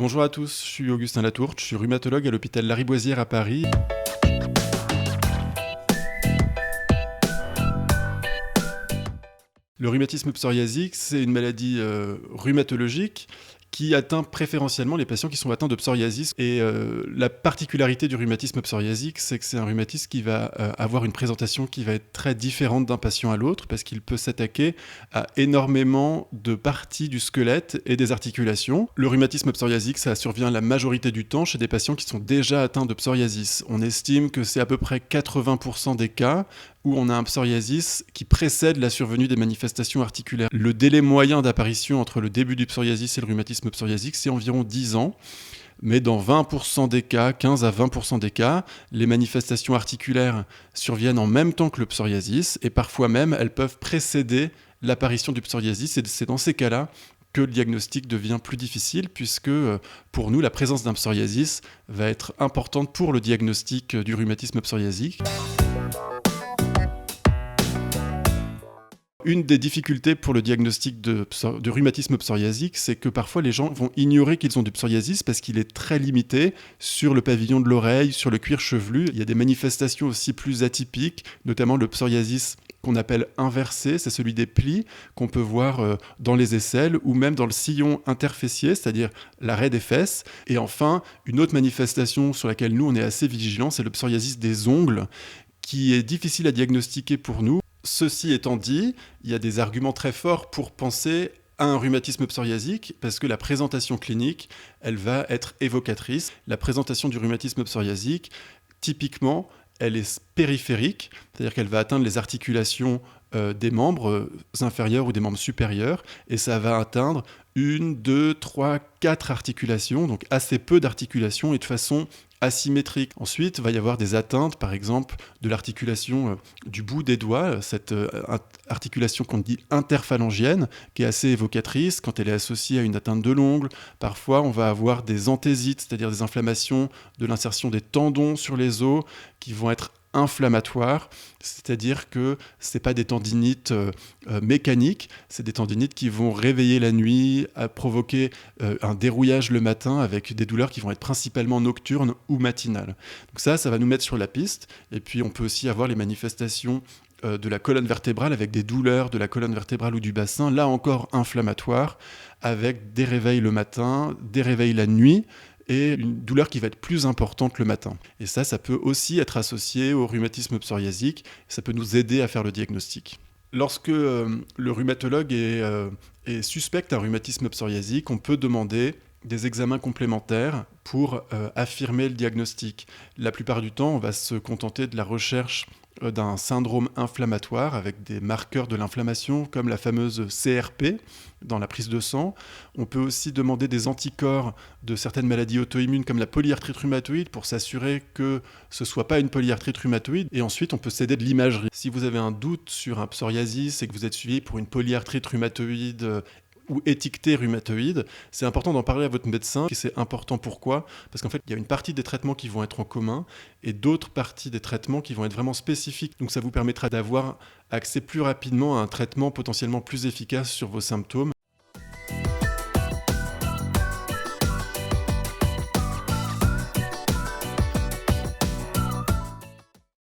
Bonjour à tous, je suis Augustin Latourte, je suis rhumatologue à l'hôpital Lariboisière à Paris. Le rhumatisme psoriasique, c'est une maladie rhumatologique qui atteint préférentiellement les patients qui sont atteints de psoriasis. Et la particularité du rhumatisme psoriasique, c'est que c'est un rhumatisme qui va avoir une présentation qui va être très différente d'un patient à l'autre, parce qu'il peut s'attaquer à énormément de parties du squelette et des articulations. Le rhumatisme psoriasique, ça survient la majorité du temps chez des patients qui sont déjà atteints de psoriasis. On estime que c'est à peu près 80% des cas où on a un psoriasis qui précède la survenue des manifestations articulaires. Le délai moyen d'apparition entre le début du psoriasis et le rhumatisme psoriasique, c'est environ 10 ans. Mais dans 20% des cas, 15 à 20% des cas, les manifestations articulaires surviennent en même temps que le psoriasis et parfois même elles peuvent précéder l'apparition du psoriasis. Et c'est dans ces cas-là que le diagnostic devient plus difficile puisque pour nous, la présence d'un psoriasis va être importante pour le diagnostic du rhumatisme psoriasique. Une des difficultés pour le diagnostic de rhumatisme psoriasique, c'est que parfois les gens vont ignorer qu'ils ont du psoriasis parce qu'il est très limité sur le pavillon de l'oreille, sur le cuir chevelu. Il y a des manifestations aussi plus atypiques, notamment le psoriasis qu'on appelle inversé, c'est celui des plis qu'on peut voir dans les aisselles ou même dans le sillon interfessier, c'est-à-dire l'arrêt des fesses. Et enfin, une autre manifestation sur laquelle nous on est assez vigilants, c'est le psoriasis des ongles, qui est difficile à diagnostiquer pour nous. Ceci étant dit, il y a des arguments très forts pour penser à un rhumatisme psoriasique parce que la présentation clinique, elle va être évocatrice. La présentation du rhumatisme psoriasique, typiquement, elle est périphérique, c'est-à-dire qu'elle va atteindre les articulations des membres inférieurs ou des membres supérieurs et ça va atteindre 1, 2, 3, 4 articulations, donc assez peu d'articulations et de façon asymétrique. Ensuite, il va y avoir des atteintes, par exemple, de l'articulation du bout des doigts, cette articulation qu'on dit interphalangienne, qui est assez évocatrice quand elle est associée à une atteinte de l'ongle. Parfois, on va avoir des anthésites, c'est-à-dire des inflammations de l'insertion des tendons sur les os, qui vont être inflammatoires, c'est-à-dire que ce n'est pas des tendinites mécaniques, c'est des tendinites qui vont réveiller la nuit, provoquer un dérouillage le matin avec des douleurs qui vont être principalement nocturnes ou matinales. Donc ça va nous mettre sur la piste. Et puis on peut aussi avoir les manifestations de la colonne vertébrale avec des douleurs de la colonne vertébrale ou du bassin, là encore inflammatoires, avec des réveils le matin, des réveils la nuit, et une douleur qui va être plus importante le matin. Et ça peut aussi être associé au rhumatisme psoriasique, ça peut nous aider à faire le diagnostic. Lorsque le rhumatologue est suspecte un rhumatisme psoriasique, on peut demander des examens complémentaires pour affirmer le diagnostic. La plupart du temps, on va se contenter de la recherche d'un syndrome inflammatoire avec des marqueurs de l'inflammation comme la fameuse CRP dans la prise de sang. On peut aussi demander des anticorps de certaines maladies auto-immunes comme la polyarthrite rhumatoïde pour s'assurer que ce ne soit pas une polyarthrite rhumatoïde. Et ensuite, on peut s'aider de l'imagerie. Si vous avez un doute sur un psoriasis et que vous êtes suivi pour une polyarthrite rhumatoïde ou étiqueté rhumatoïde, c'est important d'en parler à votre médecin. Et c'est important pourquoi ? Parce qu'en fait, il y a une partie des traitements qui vont être en commun et d'autres parties des traitements qui vont être vraiment spécifiques. Donc ça vous permettra d'avoir accès plus rapidement à un traitement potentiellement plus efficace sur vos symptômes.